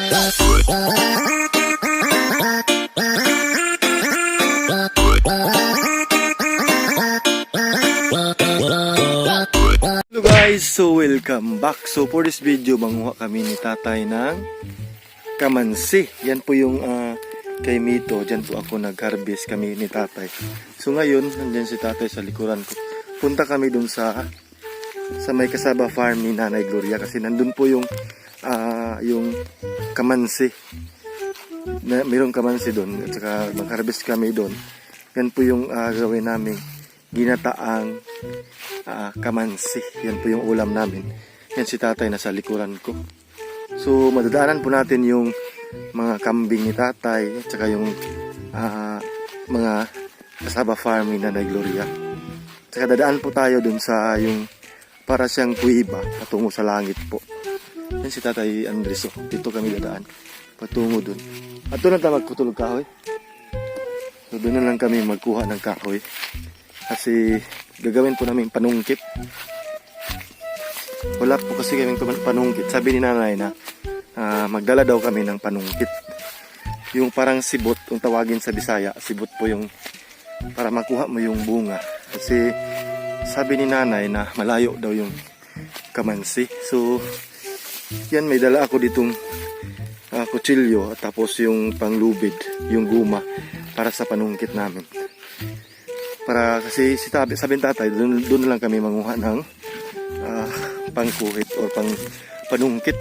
Hello guys, so welcome back. So for this video, manguha kami ni Tatay ng Kamansi. Yan po yung kay Mito. Diyan po ako nag-harvest kami ni Tatay. So ngayon, nandyan si Tatay sa likuran ko. Punta kami dun sa may kasaba farm ni Nanay Gloria kasi nandun po yung Kamansi. Mayroong Kamansi dun at saka mag-harvest kami dun. Yan po yung gawin namin ginataang Kamansi. Yan po yung ulam namin. Yan si Tatay nasa likuran ko. So madadaanan po natin yung mga kambing ni Tatay at saka yung mga kasaba farm ni Nanay Gloria. At saka dadaan po tayo dun sa yung para siyang kuiba patungo sa langit po. Yan si Tatay Andres. Dito kami dadaan patungo dun. At doon na tayo magputulog kahoy. So doon na lang kami magkuha ng kahoy. Kasi gagawin po namin panungkit. Wala po kasi kaming panungkit. Sabi ni nanay na magdala daw kami ng panungkit. Yung parang sibot, kung tawagin sa Bisaya, sibot po yung para makuha mo yung bunga. Kasi sabi ni nanay na malayo daw yung Kamansi. So yan, may dala ako ditong kutsilyo at tapos yung panglubid, yung guma para sa panungkit namin. Para kasi sabi ni Tatay, doon na lang kami manguha ng pangkuhit o panungkit.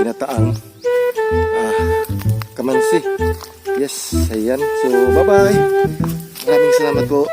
Ginataang kamansi. Yes, ayan. So, bye-bye. Maraming salamat po.